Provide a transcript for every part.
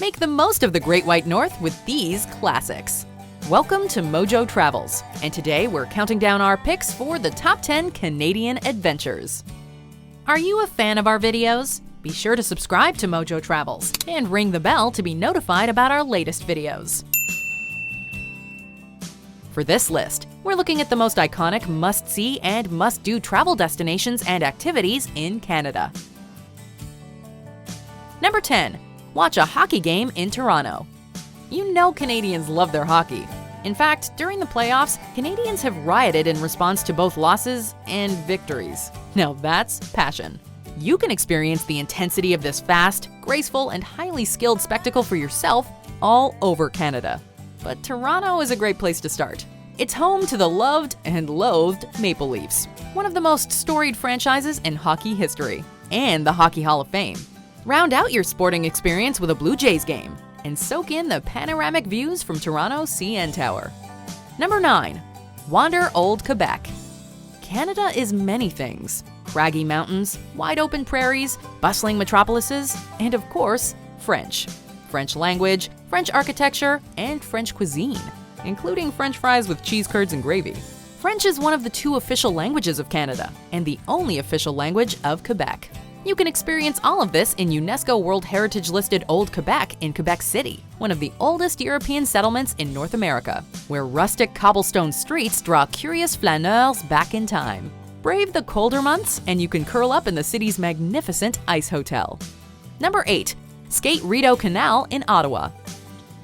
Make the most of the Great White North with these classics. Welcome to MojoTravels, and today we're counting down our picks for the top 10 Canadian adventures. Are you a fan of our videos? Be sure to subscribe to MojoTravels and ring the bell to be notified about our latest videos. For this list, we're looking at the most iconic must-see and must-do travel destinations and activities in Canada. Number 10. Watch a hockey game in Toronto. You know Canadians love their hockey. In fact, during the playoffs, Canadians have rioted in response to both losses and victories. Now that's passion. You can experience the intensity of this fast, graceful, and highly skilled spectacle for yourself all over Canada. But Toronto is a great place to start. It's home to the loved and loathed Maple Leafs, one of the most storied franchises in hockey history, and the Hockey Hall of Fame. Round out your sporting experience with a Blue Jays game and soak in the panoramic views from Toronto's CN Tower. Number 9. Wander Old Quebec. Canada is many things. Craggy mountains, wide-open prairies, bustling metropolises, and of course, French. French language, French architecture, and French cuisine, including French fries with cheese curds and gravy. French is one of the 2 official languages of Canada and the only official language of Quebec. You can experience all of this in UNESCO World Heritage-listed Old Quebec in Quebec City, one of the oldest European settlements in North America, where rustic cobblestone streets draw curious flaneurs back in time. Brave the colder months, and you can curl up in the city's magnificent ice hotel. Number 8. Skate Rideau Canal in Ottawa.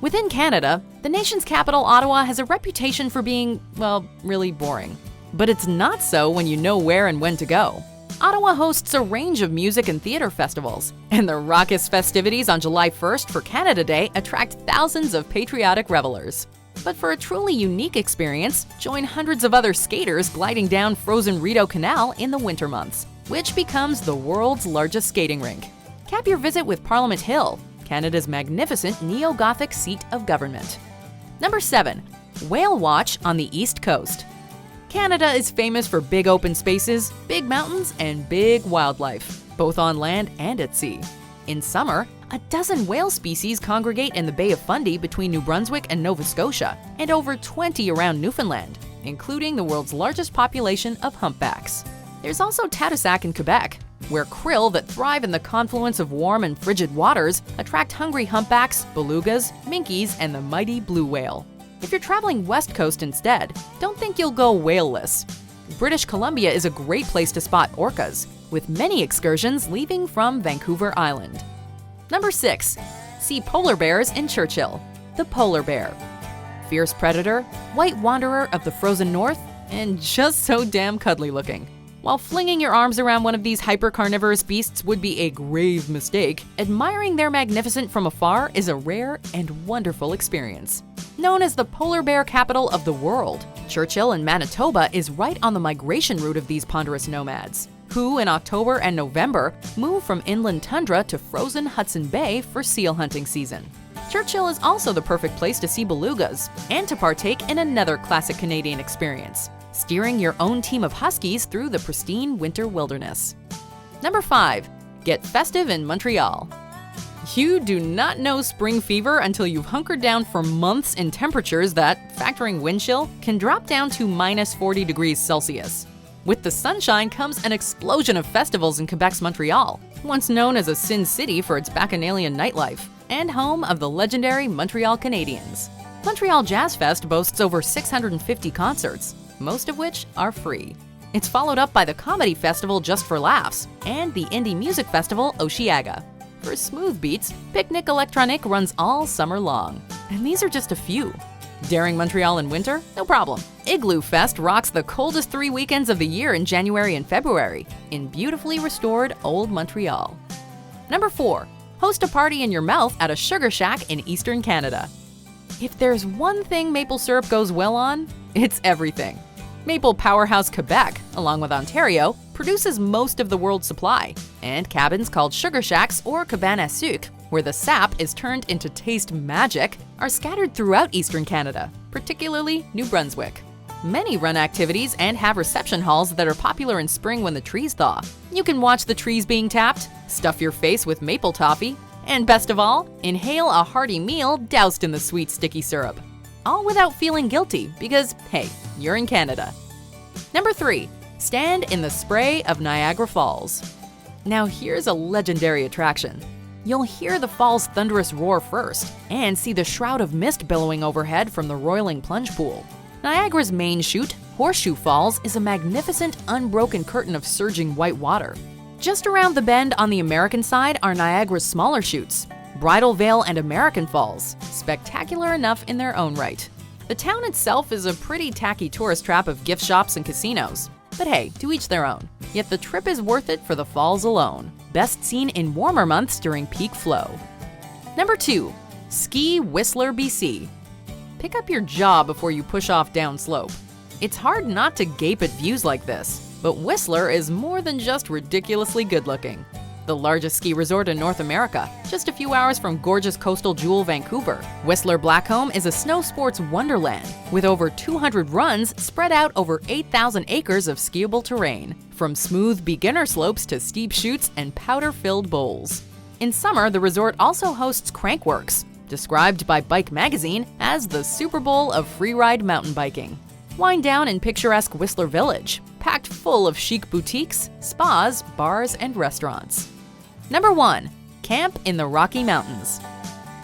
Within Canada, the nation's capital, Ottawa, has a reputation for being, well, really boring. But it's not so when you know where and when to go. Ottawa hosts a range of music and theater festivals, and the raucous festivities on July 1st for Canada Day attract thousands of patriotic revelers. But for a truly unique experience, join hundreds of other skaters gliding down frozen Rideau Canal in the winter months, which becomes the world's largest skating rink. Cap your visit with Parliament Hill, Canada's magnificent neo-Gothic seat of government. Number 7. Whale Watch on the East Coast. Canada is famous for big open spaces, big mountains, and big wildlife, both on land and at sea. In summer, a dozen whale species congregate in the Bay of Fundy between New Brunswick and Nova Scotia, and over 20 around Newfoundland, including the world's largest population of humpbacks. There's also Tadoussac in Quebec, where krill that thrive in the confluence of warm and frigid waters attract hungry humpbacks, belugas, minkies, and the mighty blue whale. If you're traveling west coast instead, don't think you'll go whaleless. British Columbia is a great place to spot orcas, with many excursions leaving from Vancouver Island. Number 6. See polar bears in Churchill. The polar bear. Fierce predator, white wanderer of the frozen north, and just so damn cuddly looking. While flinging your arms around one of these hyper-carnivorous beasts would be a grave mistake, admiring their magnificence from afar is a rare and wonderful experience. Known as the polar bear capital of the world, Churchill in Manitoba is right on the migration route of these ponderous nomads, who in October and November move from inland tundra to frozen Hudson Bay for seal hunting season. Churchill is also the perfect place to see belugas and to partake in another classic Canadian experience, steering your own team of huskies through the pristine winter wilderness. Number 5. Get Festive in Montreal. You do not know spring fever until you've hunkered down for months in temperatures that, factoring wind chill, can drop down to minus 40 degrees Celsius. With the sunshine comes an explosion of festivals in Quebec's Montreal, once known as a Sin City for its bacchanalian nightlife, and home of the legendary Montreal Canadiens. Montreal Jazz Fest boasts over 650 concerts, most of which are free. It's followed up by the Comedy Festival Just for Laughs and the Indie Music Festival Osheaga. For smooth beats, Picnic Electronique runs all summer long. And these are just a few. Daring Montreal in winter? No problem. Igloo Fest rocks the coldest 3 weekends of the year in January and February in beautifully restored Old Montreal. Number 4. Host a party in your mouth at a sugar shack in Eastern Canada. If there's one thing maple syrup goes well on, it's everything. Maple powerhouse Quebec, along with Ontario, produces most of the world's supply, and cabins called sugar shacks or cabane à sucre, where the sap is turned into taste magic, are scattered throughout Eastern Canada, particularly New Brunswick. Many run activities and have reception halls that are popular in spring when the trees thaw. You can watch the trees being tapped, stuff your face with maple toffee, And best of all, inhale a hearty meal doused in the sweet sticky syrup. All without feeling guilty because, hey, you're in Canada. Number 3. Stand in the spray of Niagara Falls. Now here's a legendary attraction. You'll hear the fall's thunderous roar first and see the shroud of mist billowing overhead from the roiling plunge pool. Niagara's main chute, Horseshoe Falls, is a magnificent, unbroken curtain of surging white water. Just around the bend on the American side are Niagara's smaller chutes, Bridal Veil and American Falls, spectacular enough in their own right. The town itself is a pretty tacky tourist trap of gift shops and casinos. But hey, to each their own. Yet the trip is worth it for the falls alone. Best seen in warmer months during peak flow. Number 2. Ski Whistler, BC. Pick up your jaw before you push off downslope. It's hard not to gape at views like this, but Whistler is more than just ridiculously good-looking. The largest ski resort in North America, just a few hours from gorgeous coastal jewel Vancouver, Whistler Blackcomb is a snow sports wonderland with over 200 runs spread out over 8,000 acres of skiable terrain, from smooth beginner slopes to steep chutes and powder-filled bowls. In summer, the resort also hosts Crankworks, described by Bike Magazine as the Super Bowl of freeride mountain biking. Wind down in picturesque Whistler Village, packed full of chic boutiques, spas, bars, and restaurants. Number 1. Camp in the Rocky Mountains.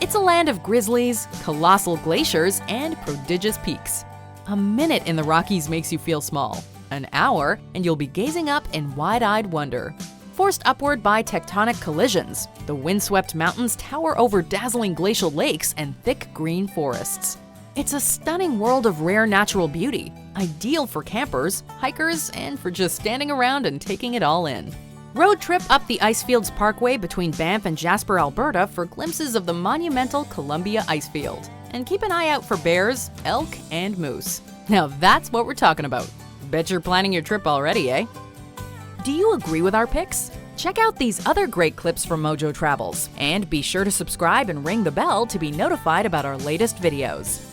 It's a land of grizzlies, colossal glaciers, and prodigious peaks. A minute in the Rockies makes you feel small. An hour, and you'll be gazing up in wide-eyed wonder. Forced upward by tectonic collisions, the windswept mountains tower over dazzling glacial lakes and thick green forests. It's a stunning world of rare natural beauty, ideal for campers, hikers, and for just standing around and taking it all in. Road trip up the Icefields Parkway between Banff and Jasper, Alberta for glimpses of the monumental Columbia Icefield. And keep an eye out for bears, elk, and moose. Now that's what we're talking about. Bet you're planning your trip already, eh? Do you agree with our picks? Check out these other great clips from MojoTravels, and be sure to subscribe and ring the bell to be notified about our latest videos.